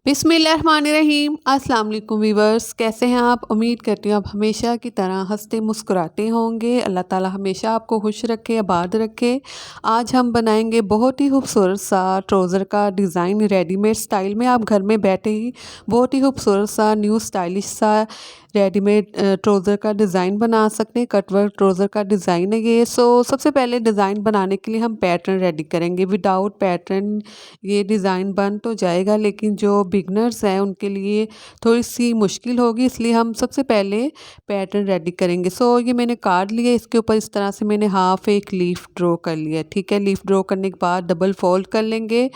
बिस्मिल्लाहिर्रहमानिर्रहीम। अस्सलाम वालेकुम वीवर्स, कैसे हैं आप? उम्मीद करती हूँ आप हमेशा की तरह हंसते मुस्कुराते होंगे। अल्लाह ताला हमेशा आपको खुश रखे, आबाद रखे। आज हम बनाएंगे बहुत ही खूबसूरत सा ट्राउज़र का डिज़ाइन रेडीमेड स्टाइल में। आप घर में बैठे ही बहुत ही खूबसूरत सा न्यू स्टाइलिश सा रेडीमेड ट्राउज़र का डिज़ाइन बना सकते हैं। कटवर्क ट्राउज़र का डिज़ाइन है ये। सबसे पहले डिज़ाइन बनाने के लिए हम पैटर्न रेडी करेंगे। विदाउट पैटर्न ये डिज़ाइन बन तो जाएगा, लेकिन जो बिगनर्स हैं उनके लिए थोड़ी सी मुश्किल होगी, इसलिए हम सबसे पहले पैटर्न रेडी करेंगे। ये मैंने कार्ड लिया, इसके ऊपर इस तरह से मैंने हाफ एक लीफ ड्रॉ कर लिया। ठीक है, लीफ ड्रॉ करने के बाद डबल फोल्ड कर लेंगे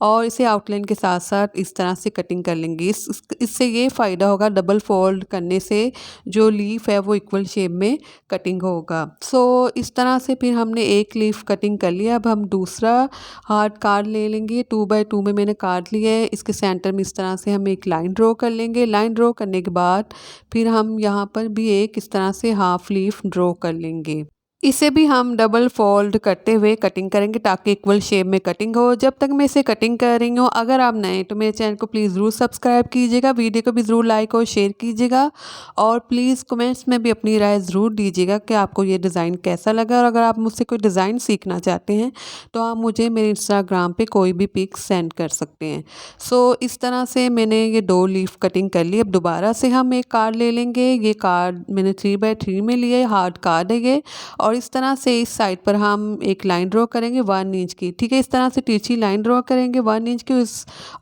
और इसे आउटलाइन के साथ साथ इस तरह से कटिंग कर लेंगे। इससे ये फ़ायदा होगा, डबल फोल्ड करने से जो लीफ है वो इक्वल शेप में कटिंग होगा। इस तरह से फिर हमने एक लीफ कटिंग कर लिया। अब हम दूसरा हार्ड कार्ड ले लेंगे। 2x2 में मैंने कार्ड लिया है। इसके सेंटर में इस तरह से हम एक लाइन ड्रॉ कर लेंगे। लाइन ड्रॉ करने के बाद फिर हम यहाँ पर भी एक इस तरह से हाफ लीफ ड्रॉ कर लेंगे। इसे भी हम डबल फोल्ड करते हुए कटिंग करेंगे ताकि इक्वल शेप में कटिंग हो। जब तक मैं इसे कटिंग कर रही हूँ, अगर आप नए तो मेरे चैनल को प्लीज़ ज़रूर सब्सक्राइब कीजिएगा, वीडियो को भी ज़रूर लाइक और शेयर कीजिएगा और प्लीज़ कमेंट्स में भी अपनी राय ज़रूर दीजिएगा कि आपको ये डिज़ाइन कैसा लगा। और अगर आप मुझसे कोई डिज़ाइन सीखना चाहते हैं तो आप मुझे मेरे इंस्टाग्राम पर कोई भी पिक सेंड कर सकते हैं। इस तरह से मैंने ये 2 लीफ कटिंग कर ली। अब दोबारा से हम एक कार्ड ले लेंगे। ये कार्ड मैंने 3x3 में लिया है, हार्ड कार्ड है ये। और इस तरह से इस साइड पर हम एक लाइन ड्रॉ करेंगे 1 इंच की। ठीक है, इस तरह से तिरछी लाइन ड्रॉ करेंगे 1 इंच की।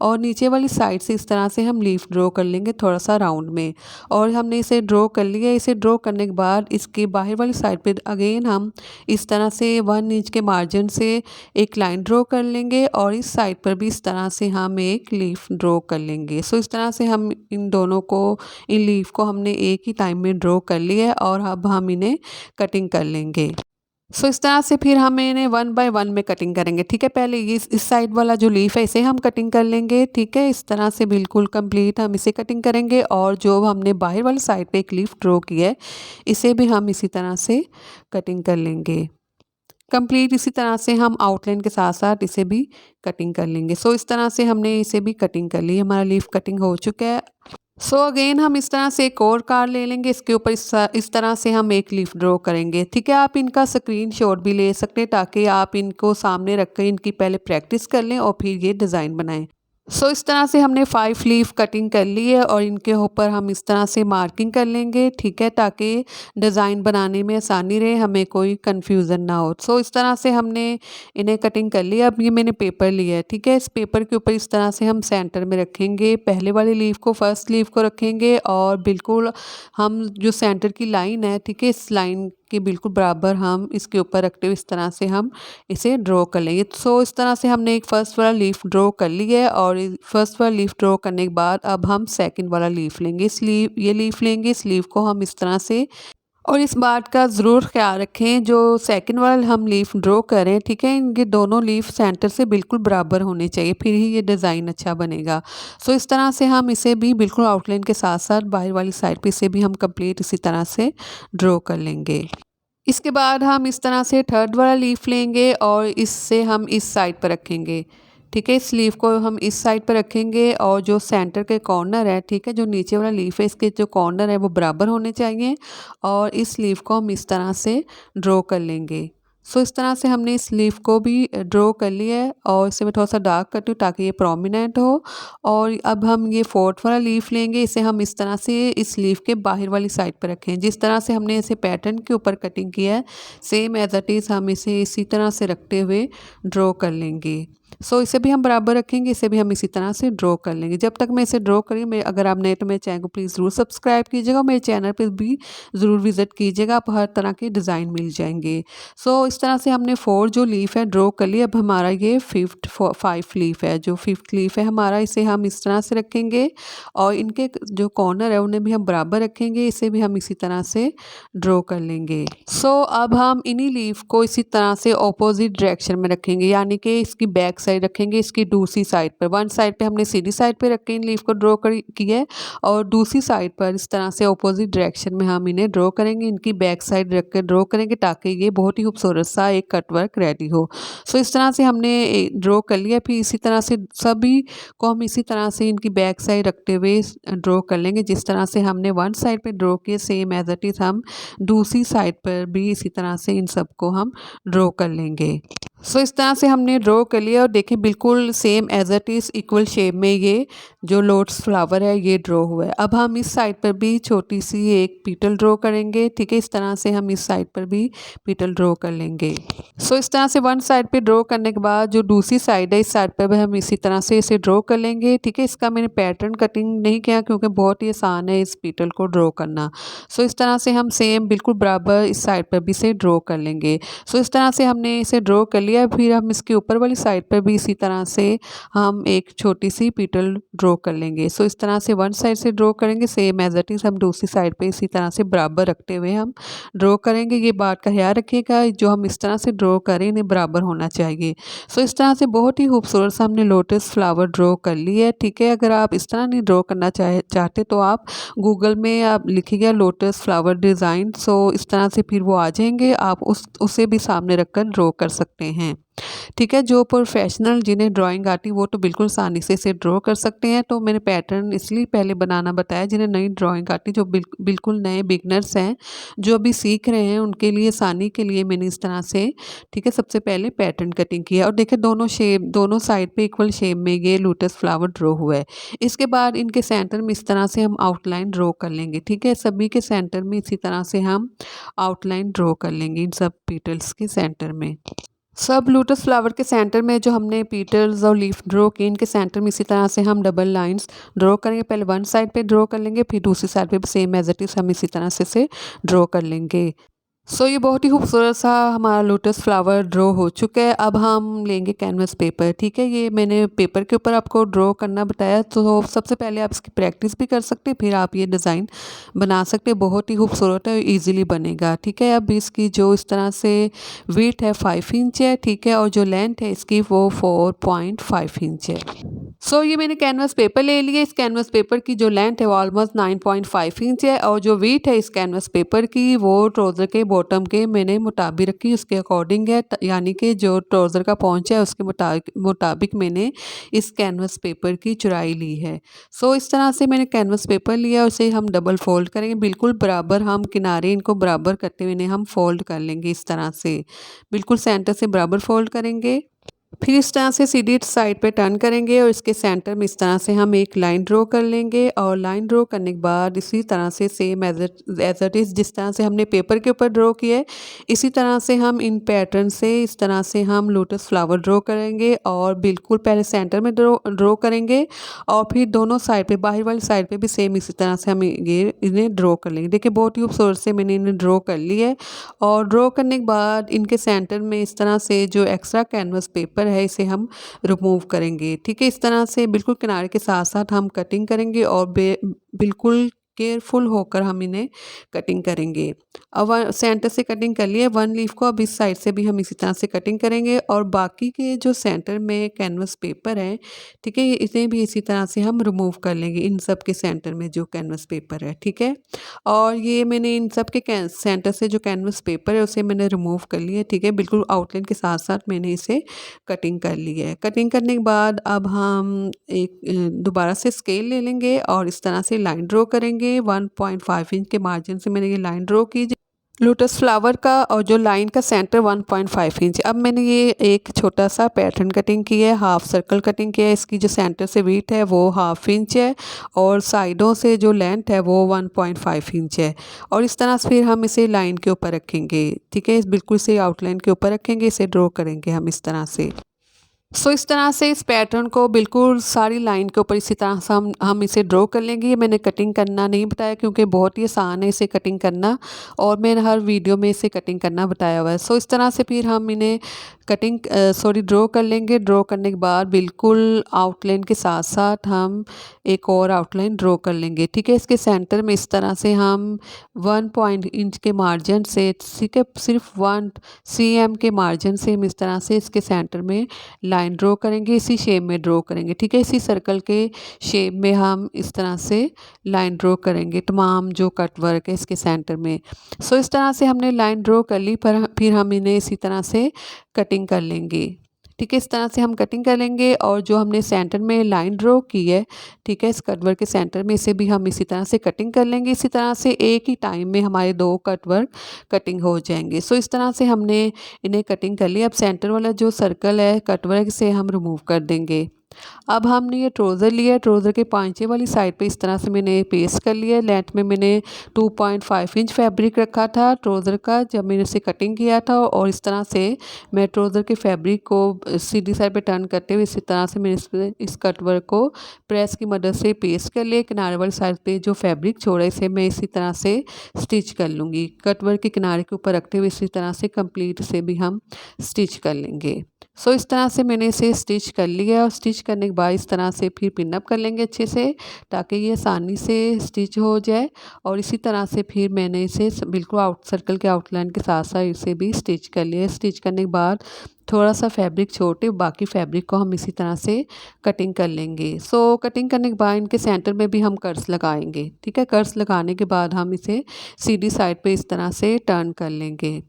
और नीचे वाली साइड से इस तरह से हम लीफ ड्रॉ कर लेंगे थोड़ा सा राउंड में। और हमने इसे ड्रॉ कर लिया। इसे ड्रॉ करने के बाद इसके बाहर वाली साइड पर अगेन हम इस तरह से 1 इंच के मार्जिन से एक लाइन ड्रॉ कर लेंगे और इस साइड पर भी इस तरह से हम एक लीफ ड्रॉ कर लेंगे। इस तरह से हम इन दोनों को, इन लीफ को हमने एक ही टाइम में ड्रॉ कर लिया है और अब हम इन्हें कटिंग कर लेंगे। इस तरह से फिर हम इन्हें 1x1 में कटिंग करेंगे। ठीक है, पहले ये इस साइड वाला जो लीफ है इसे हम कटिंग कर लेंगे। ठीक है, इस तरह से बिल्कुल कंप्लीट हम इसे कटिंग करेंगे। और जो हमने बाहर वाली साइड पे एक लीफ ड्रॉ किया है इसे भी हम इसी तरह से कटिंग कर लेंगे। कंप्लीट इसी तरह से हम आउटलाइन के साथ साथ इसे भी कटिंग कर लेंगे। इस तरह से हमने इसे भी कटिंग कर ली। हमारा लीफ कटिंग हो चुका है। अगेन हम इस तरह से एक और कार्ड ले लेंगे। इसके ऊपर इस तरह से हम एक लीफ ड्रॉ करेंगे। ठीक है, आप इनका स्क्रीनशॉट भी ले सकते हैं ताकि आप इनको सामने रखकर इनकी पहले प्रैक्टिस कर लें और फिर ये डिज़ाइन बनाएं। इस तरह से हमने 5 लीफ कटिंग कर ली है और इनके ऊपर हम इस तरह से मार्किंग कर लेंगे। ठीक है, ताकि डिज़ाइन बनाने में आसानी रहे, हमें कोई कन्फ्यूज़न ना हो। इस तरह से हमने इन्हें कटिंग कर लिया। अब ये मैंने पेपर लिया है। ठीक है, इस पेपर के ऊपर इस तरह से हम सेंटर में रखेंगे। पहले वाली लीफ को, फर्स्ट लीफ को रखेंगे और बिल्कुल हम जो सेंटर की लाइन है, ठीक है, इस लाइन के बिल्कुल बराबर हम इसके ऊपर रखते हुए इस तरह से हम इसे ड्रॉ कर लेंगे। इस तरह से हमने एक फर्स्ट वाला लीफ ड्रॉ कर लिया है और फर्स्ट वाला लीफ ड्रॉ करने के बाद अब हम सेकंड वाला लीफ लेंगे। ये लीफ लेंगे, इस लीफ को हम इस तरह से, और इस बात का ज़रूर ख्याल रखें जो सेकंड वाला हम लीफ ड्रॉ करें, ठीक है, इनके दोनों लीफ सेंटर से बिल्कुल बराबर होने चाहिए, फिर ही ये डिज़ाइन अच्छा बनेगा। इस तरह से हम इसे भी बिल्कुल आउटलाइन के साथ साथ बाहर वाली साइड पे इसे भी हम कंप्लीट इसी तरह से ड्रॉ कर लेंगे। इसके बाद हम इस तरह से थर्ड वाला लीफ लेंगे और इससे हम इस साइड पर रखेंगे। ठीक है, इस लीफ को हम इस साइड पर रखेंगे और जो सेंटर के कॉर्नर है, ठीक है, जो नीचे वाला लीफ है इसके जो कॉर्नर है वो बराबर होने चाहिए और इस लीफ को हम इस तरह से ड्रॉ कर लेंगे। इस तरह से हमने इस लीफ को भी ड्रॉ कर लिया है और इसे मैं थोड़ा सा डार्क करती हूँ ताकि ये प्रोमिनेंट हो। और अब हम ये फोर्थ वाला लीफ लेंगे। इसे हम इस तरह से इस लीफ के बाहर वाली साइड पर रखें। जिस तरह से हमने इसे पैटर्न के ऊपर कटिंग किया है, सेम एज इट इज़ हम इसे इसी तरह से रखते हुए ड्रॉ कर लेंगे। इसे भी हम बराबर रखेंगे, इसे भी हम इसी तरह से ड्रॉ कर लेंगे। जब तक मैं इसे ड्रॉ करी, मैं, अगर आप नए तो मेरे चैनल को प्लीज़ ज़रूर सब्सक्राइब कीजिएगा, मेरे चैनल पर भी ज़रूर विज़िट कीजिएगा, आप हर तरह के डिज़ाइन मिल जाएंगे। इस तरह से हमने 4 जो लीफ है ड्रॉ कर ली। अब हमारा ये 5 लीफ है। जो 5th लीफ है हमारा, इसे हम इस तरह से रखेंगे और इनके जो कॉर्नर है उन्हें भी हम बराबर रखेंगे, इसे भी हम इसी तरह से ड्रॉ कर लेंगे। अब हम इन्हीं लीफ को इसी तरह से ऑपोजिट डायरेक्शन में रखेंगे, यानी कि इसकी बैक बैक साइड रखेंगे इसकी दूसरी साइड पर। वन साइड पे हमने सीधी साइड पे रख के इन लीफ को ड्रॉ किया है और दूसरी साइड पर इस तरह से अपोजिट डायरेक्शन में हम इन्हें ड्रॉ करेंगे, इनकी बैक साइड रख कर ड्रॉ करेंगे ताकि ये बहुत ही खूबसूरत सा एक कट वर्क रेडी हो। सो इस तरह से हमने ड्रॉ कर लिया। फिर इसी तरह से सभी को हम इसी तरह से इनकी बैक साइड रखते हुए ड्रॉ कर लेंगे। जिस तरह से हमने वन साइड पे ड्रॉ किए सेम एज इट इज़ हम दूसरी साइड पर भी इसी तरह से इन सबको हम ड्रॉ कर लेंगे। सो इस तरह से हमने ड्रॉ कर लिया और देखिए बिल्कुल same as it is equal shape में ये जो लोटस फ्लावर है ये ड्रॉ हुआ है। अब हम इस साइड पर भी छोटी सी एक पीटल ड्रॉ करेंगे, ठीक है। इस तरह से हम इस साइड पर भी पीटल ड्रॉ कर लेंगे। सो इस तरह से वन साइड पे ड्रॉ करने के बाद जो दूसरी साइड है इस साइड पर भी हम इसी तरह से इसे ड्रॉ कर लेंगे, ठीक है। इसका मैंने पैटर्न कटिंग नहीं किया क्योंकि बहुत ही आसान है इस पीटल को ड्रॉ करना। सो इस तरह से हम सेम बिल्कुल बराबर इस साइड पर भी इसे ड्रॉ कर लेंगे। सो इस तरह से हमने इसे ड्रॉ कर लिया। फिर हम इसके ऊपर वाली साइड पर भी इसी तरह से हम एक छोटी सी पीटल ड्रॉ कर लेंगे। सो इस तरह से वन साइड से ड्रॉ करेंगे सेम एज इट इज़ हम दूसरी साइड पे इसी तरह से बराबर रखते हुए हम ड्रॉ करेंगे। ये बात का ख्याल रखिएगा जो हम इस तरह से ड्रॉ करें इन्हें बराबर होना चाहिए। सो इस तरह से बहुत ही खूबसूरत सा हमने लोटस फ्लावर ड्रॉ कर ली है, ठीक है। अगर आप इस तरह नहीं ड्रॉ करना चाहते तो आप गूगल में आप लिखिएगा लोटस फ्लावर डिज़ाइन, सो इस तरह से फिर वो आ जाएंगे। आप उसे भी सामने रखकर ड्रॉ कर सकते हैं, ठीक है। जो प्रोफेशनल जिन्हें ड्राइंग आती वो तो बिल्कुल आसानी से इसे ड्रॉ कर सकते हैं। तो मैंने पैटर्न इसलिए पहले बनाना बताया जिन्हें नई ड्राइंग आती, जो बिल्कुल नए बिगनर्स हैं जो अभी सीख रहे हैं उनके लिए आसानी के लिए मैंने इस तरह से, ठीक है, सबसे पहले पैटर्न कटिंग किया। और देखिए दोनों साइड पे इक्वल शेप में ये लोटस फ्लावर ड्रॉ हुआ है। इसके बाद इनके सेंटर में इस तरह से हम आउटलाइन ड्रॉ कर लेंगे, ठीक है। सभी के सेंटर में इसी तरह से हम आउटलाइन ड्रॉ कर लेंगे इन सब पीटल्स के सेंटर में। सब लोटस फ्लावर के सेंटर में जो हमने पीटल्स और लीफ ड्रॉ किए इनके सेंटर में इसी तरह से हम डबल लाइंस ड्रॉ करेंगे। पहले वन साइड पे ड्रॉ कर लेंगे, फिर दूसरी साइड पे भी सेम एज इट इज़ हम इसी तरह से इसे ड्रॉ कर लेंगे। सो ये बहुत ही खूबसूरत सा हमारा लोटस फ्लावर ड्रॉ हो चुका है। अब हम लेंगे कैनवस पेपर, ठीक है। ये मैंने पेपर के ऊपर आपको ड्रॉ करना बताया, तो सबसे पहले आप इसकी प्रैक्टिस भी कर सकते हैं, फिर आप ये डिज़ाइन बना सकते हैं। बहुत ही खूबसूरत है, ईजीली बनेगा, ठीक है। अब इसकी जो इस तरह से वेट है 5 इंच है, ठीक है, और जो लेंथ है इसकी वो 4.5 इंच है। सो ये मैंने कैनवस पेपर ले लिया। इस कैनवस पेपर की जो लेंथ है वो ऑलमोस्ट 9.5 इंच है और जो वेट है इस कैनवस पेपर की वो ट्राउज़र के बॉटम के मैंने मुताबिक रखी, उसके अकॉर्डिंग है। यानी कि जो ट्राउज़र का पहुंच है उसके मुताबिक मैंने इस कैनवस पेपर की चौड़ाई ली है। सो इस तरह से मैंने कैनवस पेपर लिया, उसे हम डबल फोल्ड करेंगे, बिल्कुल बराबर हम किनारे इनको बराबर करते हुए इन्हें हम फोल्ड कर लेंगे इस तरह से, बिल्कुल सेंटर से बराबर फोल्ड करेंगे। फिर इस तरह से सीधी साइड पे टर्न करेंगे और इसके सेंटर में इस तरह से हम एक लाइन ड्रॉ कर लेंगे। और लाइन ड्रॉ करने के बाद इसी तरह से सेम एज इट इज़ जिस तरह से हमने पेपर के ऊपर ड्रॉ किया है इसी तरह से हम इन पैटर्न से इस तरह से हम लोटस फ्लावर ड्रॉ करेंगे। और बिल्कुल पहले सेंटर में ड्रॉ करेंगे और फिर दोनों साइड पे बाहर वाली साइड पे भी सेम इसी तरह से हम ये इन्हें ड्रॉ कर लेंगे। देखिए बहुत ही खूबसूरत से मैंने इन्हें ड्रॉ कर लिया है। और ड्रॉ करने के बाद इनके सेंटर में इस तरह से जो एक्स्ट्रा कैनवस पेपर है इसे हम रिमूव करेंगे, ठीक है। इस तरह से बिल्कुल किनारे के साथ साथ हम कटिंग करेंगे और बिल्कुल केयरफुल होकर हम इन्हें कटिंग करेंगे। अब सेंटर से कटिंग कर लिए वन लीफ को, अब इस साइड से भी हम इसी तरह से कटिंग करेंगे और बाकी के जो सेंटर में कैनवस पेपर है, ठीक है, इन्हें भी इसी तरह से हम रिमूव कर लेंगे इन सब के सेंटर में जो कैनवस पेपर है, ठीक है। और ये मैंने इन सब के सेंटर से जो कैनवस पेपर है उसे मैंने रिमूव कर लिया, ठीक है। बिल्कुल आउटलाइन के साथ साथ मैंने इसे कटिंग कर ली है। कटिंग करने के बाद अब हम एक दोबारा से स्केल ले लेंगे और इस तरह से लाइन ड्रॉ करेंगे। 1.5 इंच के मार्जिन से मैंने ये लाइन ड्रॉ की लोटस फ्लावर का और जो लाइन का सेंटर 1.5 इंच। अब मैंने ये एक छोटा सा पैटर्न कटिंग किया है, हाफ सर्कल कटिंग किया है। इसकी जो सेंटर से वीट है वो 1/2 इंच है और साइडों से जो लेंथ है वो 1.5 इंच है। और इस तरह से फिर हम इसे लाइन के ऊपर रखेंगे, ठीक है, बिल्कुल से आउटलाइन के ऊपर रखेंगे, इसे ड्रॉ करेंगे हम इस तरह से। सो इस तरह से इस पैटर्न को बिल्कुल सारी लाइन के ऊपर इसी तरह से हम इसे ड्रॉ कर लेंगे। ये मैंने कटिंग करना नहीं बताया क्योंकि बहुत ही आसान है इसे कटिंग करना और मैंने हर वीडियो में इसे कटिंग करना बताया हुआ है। सो इस तरह से फिर हम इन्हें कटिंग ड्रॉ कर लेंगे। ड्रॉ करने के बाद बिल्कुल आउटलाइन के साथ साथ हम एक और आउटलाइन ड्रॉ कर लेंगे। ठीक है, इसके सेंटर में इस तरह से हम 1 इंच के मार्जिन से, ठीक है, सिर्फ 1 cm के मार्जिन से हम इस तरह से इसके सेंटर में लाइन ड्रॉ करेंगे। इसी शेप में ड्रॉ करेंगे। ठीक है, इसी सर्कल के शेप में हम इस तरह से लाइन ड्रॉ करेंगे तमाम जो कट वर्क है इसके सेंटर में। इस तरह से हमने लाइन ड्रॉ कर ली, पर फिर हम इन्हें इसी तरह से कटिंग कर लेंगे। ठीक है, इस तरह से हम कटिंग कर लेंगे और जो हमने सेंटर में लाइन ड्रॉ की है, ठीक है, इस कट वर्क के सेंटर में, इसे भी हम इसी तरह से कटिंग कर लेंगे। इसी तरह से एक ही टाइम में हमारे 2 कट वर्क कटिंग हो जाएंगे। इस तरह से हमने इन्हें कटिंग कर लिया। अब सेंटर वाला जो सर्कल है कट वर्क से हम रिमूव कर देंगे। अब हमने ये ट्राउज़र लिया है। ट्राउज़र के पांचे वाली साइड पे इस तरह से मैंने पेस्ट कर लिया है। लेंथ में मैंने 2.5 इंच फैब्रिक रखा था ट्राउज़र का जब मैंने इसे कटिंग किया था, और इस तरह से मैं ट्राउज़र के फैब्रिक को सीधी साइड पे टर्न करते हुए इसी तरह से मैंने इस कट वर्क को प्रेस की मदद से पेस्ट कर लिया। किनारे वाली साइड पे जो फैब्रिक छोड़ा इसे मैं इसी तरह से स्टिच कर लूँगी। कट वर्क के किनारे के ऊपर रखते हुए इसी तरह से कंप्लीट से भी हम स्टिच कर लेंगे। इस तरह से मैंने इसे स्टिच कर लिया, और स्टिच करने के बाद इस तरह से फिर पिन अप कर लेंगे अच्छे से, ताकि ये आसानी से स्टिच हो जाए। और इसी तरह से फिर मैंने इसे बिल्कुल सर्कल के आउटलाइन के साथ साथ इसे भी स्टिच कर लिया। स्टिच करने के बाद थोड़ा सा फैब्रिक छोड़ के बाकी फैब्रिक को हम इसी तरह से कटिंग कर लेंगे। कटिंग करने के बाद इनके सेंटर में भी हम कर्स लगाएंगे। ठीक है, कर्स लगाने के बाद हम इसे सीधी साइड पे इस तरह से टर्न कर लेंगे।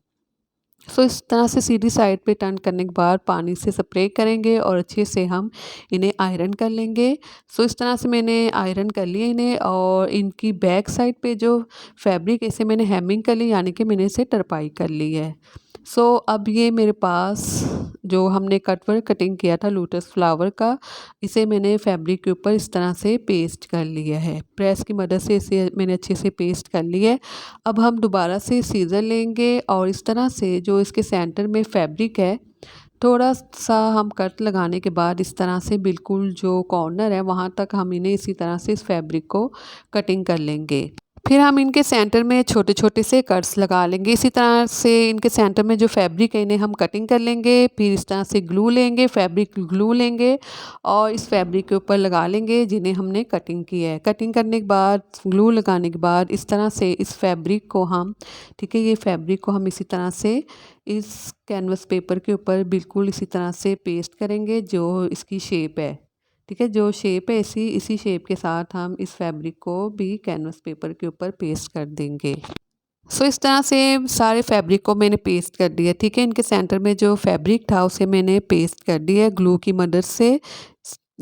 इस तरह से सीधी साइड पे टर्न करने के बाद पानी से स्प्रे करेंगे और अच्छे से हम इन्हें आयरन कर लेंगे। इस तरह से मैंने आयरन कर लिया इन्हें, और इनकी बैक साइड पे जो फैब्रिक इसे मैंने हेमिंग कर ली, यानी कि मैंने इसे तरपाई कर ली है। अब ये मेरे पास जो हमने कटवर्क कटिंग किया था लोटस फ्लावर का, इसे मैंने फैब्रिक के ऊपर इस तरह से पेस्ट कर लिया है। प्रेस की मदद से इसे मैंने अच्छे से पेस्ट कर लिया है। अब हम दोबारा से सीज़र लेंगे और इस तरह से जो इसके सेंटर में फैब्रिक है, थोड़ा सा हम कट लगाने के बाद इस तरह से बिल्कुल जो कॉर्नर है वहाँ तक हम इन्हें इसी तरह से इस फैब्रिक को कटिंग कर लेंगे। फिर हम इनके सेंटर में छोटे छोटे से कट्स लगा लेंगे। इसी तरह से इनके सेंटर में जो फैब्रिक है इन्हें हम कटिंग कर लेंगे। फिर इस तरह से ग्लू लेंगे, फैब्रिक ग्लू लेंगे और इस फैब्रिक के ऊपर लगा लेंगे जिन्हें हमने कटिंग की है। कटिंग करने के बाद, ग्लू लगाने के बाद इस तरह से इस फैब्रिक को हम, ठीक है, ये फैब्रिक को हम इसी तरह से इस कैनवस पेपर के ऊपर बिल्कुल इसी तरह से पेस्ट करेंगे जो इसकी शेप है। ठीक है, जो शेप है इसी शेप के साथ हम इस फैब्रिक को भी कैनवस पेपर के ऊपर पेस्ट कर देंगे। इस तरह से सारे फैब्रिक को मैंने पेस्ट कर दिया। ठीक है, इनके सेंटर में जो फैब्रिक था उसे मैंने पेस्ट कर दिया ग्लू की मदद से।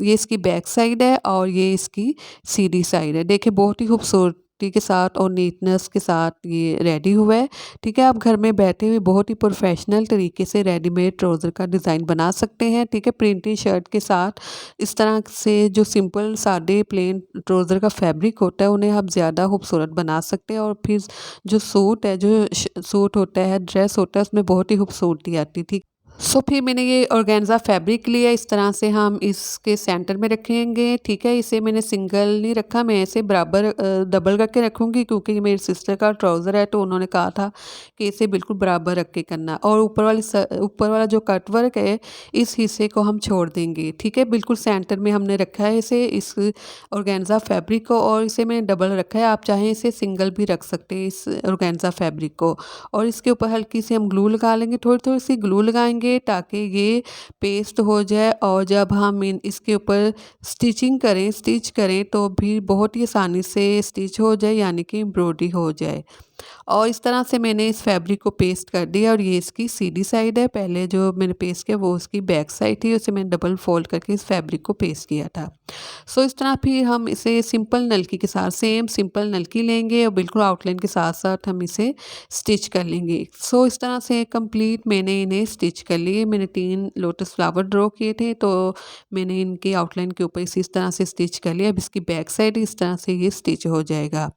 ये इसकी बैक साइड है और ये इसकी सीधी साइड है। देखिए बहुत ही खूबसूरती के साथ और नीटनेस के साथ ये रेडी हुआ है। ठीक है, आप घर में बैठे हुए बहुत ही प्रोफेशनल तरीके से रेडीमेड ट्राउज़र का डिज़ाइन बना सकते हैं। ठीक है, प्रिंटेड शर्ट के साथ इस तरह से जो सिंपल सादे प्लेन ट्राउज़र का फैब्रिक होता है उन्हें आप ज़्यादा खूबसूरत बना सकते हैं, और फिर जो सूट है, जो सूट होता है, ड्रेस होता है, उसमें बहुत ही खूबसूरती आती थी। फिर मैंने ये ऑर्गेन्जा फैब्रिक लिया। इस तरह से हम इसके सेंटर में रखेंगे। ठीक है, इसे मैंने सिंगल नहीं रखा, मैं इसे बराबर डबल रख के रखूँगी, क्योंकि ये मेरी सिस्टर का ट्राउज़र है तो उन्होंने कहा था कि इसे बिल्कुल बराबर रख के करना। और ऊपर वाला जो कट वर्क है इस हिस्से को हम छोड़ देंगे। ठीक है, बिल्कुल सेंटर में हमने रखा है इसे, इस ऑर्गेन्जा फैब्रिक को, और इसे मैंने डबल रखा है। आप चाहें इसे सिंगल भी रख सकते हैं इस ऑर्गेन्जा फैब्रिक को। और इसके ऊपर हल्की सी हम ग्लू लगा लेंगे, थोड़ी थोड़ी सी ग्लू लगाएंगे ताकि ये पेस्ट हो जाए, और जब हम इसके ऊपर स्टिच करें तो भी बहुत ही आसानी से स्टिच हो जाए, यानी कि एम्ब्रॉयडरी हो जाए। और इस तरह से मैंने इस फैब्रिक को पेस्ट कर दिया, और ये इसकी सीधी साइड है। पहले जो मैंने पेस्ट किया वो उसकी बैक साइड थी, उसे मैंने डबल फोल्ड करके इस फैब्रिक को पेस्ट किया था। इस तरह फिर हम इसे सिंपल नलकी के साथ, सेम सिंपल नलकी लेंगे और बिल्कुल आउटलाइन के साथ साथ हम इसे स्टिच कर लेंगे। इस तरह से कंप्लीट मैंने इन्हें स्टिच कर लिए। मैंने 3 लोटस फ्लावर ड्रॉ किए थे, तो मैंने इनके आउटलाइन के ऊपर इस तरह से स्टिच कर लिया। अब इसकी बैक साइड इस तरह से ये स्टिच हो जाएगा।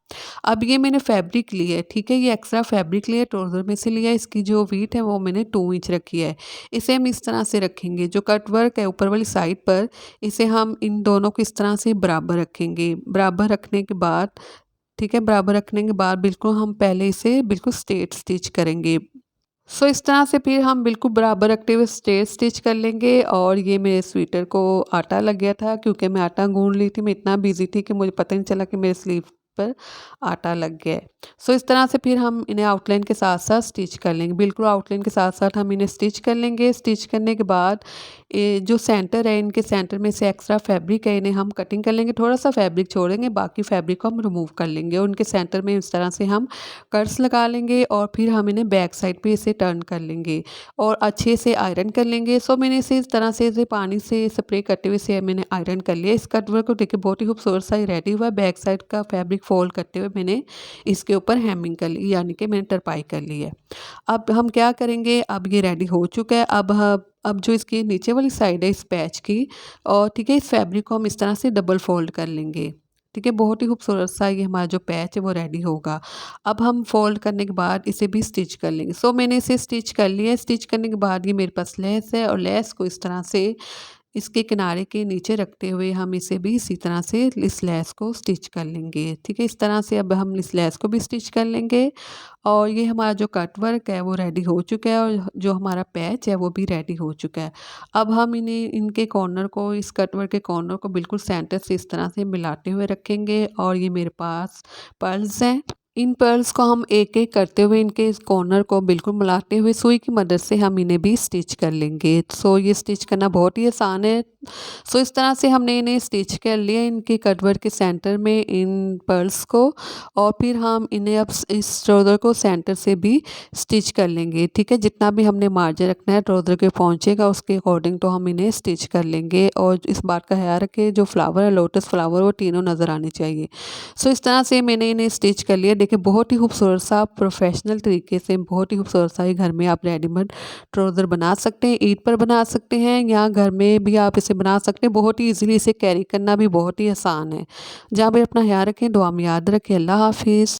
अब ये मैंने फैब्रिक लिया है। ठीक है, ये एक्स्ट्रा फैब्रिक लिया, ट्राउज़र में से लिया। इसकी जो वीथ है वो मैंने 2 इंच रखी है। इसे हम इस तरह से रखेंगे, जो कट वर्क है ऊपर वाली साइड पर, इसे हम इन दोनों को इस तरह से बराबर रखेंगे। बराबर रखने के बाद, ठीक है, बराबर रखने के बाद बिल्कुल हम पहले इसे बिल्कुल स्ट्रेट स्टिच करेंगे। सो इस तरह से फिर हम बिल्कुल बराबर रखते हुए स्ट्रेट स्टिच कर लेंगे। और ये मेरे स्वेटर को आटा लग गया था, क्योंकि मैं आटा गूंद ली थी, मैं इतना बिजी थी कि मुझे पता नहीं चला कि मेरे स्लीव पर आटा लग गया है। सो इस तरह से फिर हम इन्हें आउटलाइन के साथ साथ स्टिच कर लेंगे, बिल्कुल आउटलाइन के साथ साथ हम इन्हें स्टिच कर लेंगे। स्टिच करने के बाद ये जो सेंटर है, इनके सेंटर में से एक्स्ट्रा फैब्रिक है, इन्हें हम कटिंग कर लेंगे, थोड़ा सा फैब्रिक छोड़ेंगे, बाकी फैब्रिक को हम रिमूव कर लेंगे और उनके सेंटर में इस तरह से हम कर्स लगा लेंगे और फिर हम इन्हें बैक साइड पे इसे टर्न कर लेंगे और अच्छे से आयरन कर लेंगे। सो मैंने इसे इस तरह से इसे पानी से स्प्रे करते हुए इसे मैंने आयरन कर लिया। इस कटवर्क को देखिए बहुत ही खूबसूरत सा रेडी हुआ है। बैक साइड का फैब्रिक फोल्ड करते हुए मैंने इसके ऊपर हेमिंग कर ली, यानी कि मैंने तरपाई कर ली है। अब हम क्या करेंगे, अब ये रेडी हो चुका है। अब जो इसकी नीचे वाली साइड है इस पैच की, और ठीक है, इस फैब्रिक को हम इस तरह से डबल फोल्ड कर लेंगे। ठीक है, बहुत ही खूबसूरत सा ये हमारा जो पैच है वो रेडी होगा। अब हम फोल्ड करने के बाद इसे भी स्टिच कर लेंगे। सो मैंने इसे स्टिच कर लिया है। स्टिच करने के बाद ये मेरे पास लेस है और लेस को इस तरह से इसके किनारे के नीचे रखते हुए हम इसे भी इसी तरह से इस लेस को स्टिच कर लेंगे। ठीक है, इस तरह से अब हम इस लेस को भी स्टिच कर लेंगे और ये हमारा जो कट वर्क है वो रेडी हो चुका है और जो हमारा पैच है वो भी रेडी हो चुका है। अब हम इन्हें इनके कॉर्नर को, इस कट वर्क के कॉर्नर को बिल्कुल सेंटर से इस तरह से मिलाते हुए रखेंगे और ये मेरे पास पर्ल्स हैं। इन पर्ल्स को हम एक-एक करते हुए इनके इस कॉर्नर को बिल्कुल मिलाते हुए सुई की मदद से हम इन्हें भी स्टिच कर लेंगे। सो ये स्टिच करना बहुत ही आसान है। सो इस तरह से हमने इन्हें स्टिच कर लिया इनके कटवर्क के सेंटर में इन पर्ल्स को, और फिर हम इन्हें अब इस ट्राउज़र को सेंटर से भी स्टिच कर लेंगे। ठीक है, जितना भी हमने मार्जिन रखना है ट्राउज़र के पहुँचेगा उसके अकॉर्डिंग तो हम इन्हें स्टिच कर लेंगे। और इस बात का ख्याल रखें, जो फ्लावर है लोटस फ्लावर वो तीनों नज़र आने चाहिए। सो इस तरह से मैंने इन्हें स्टिच कर लिया। देखिए बहुत ही खूबसूरत सा प्रोफेशनल तरीके से, बहुत ही खूबसूरत सा ये घर में आप रेडीमेड ट्राउज़र बना सकते हैं, ईद पर बना सकते हैं या घर में भी आप इसे बना सकते हैं। बहुत ही ईज़िली इसे कैरी करना भी बहुत ही आसान है। जहाँ भी अपना ख्याल रखें, दुआ में याद रखें। अल्लाह हाफ़िज़।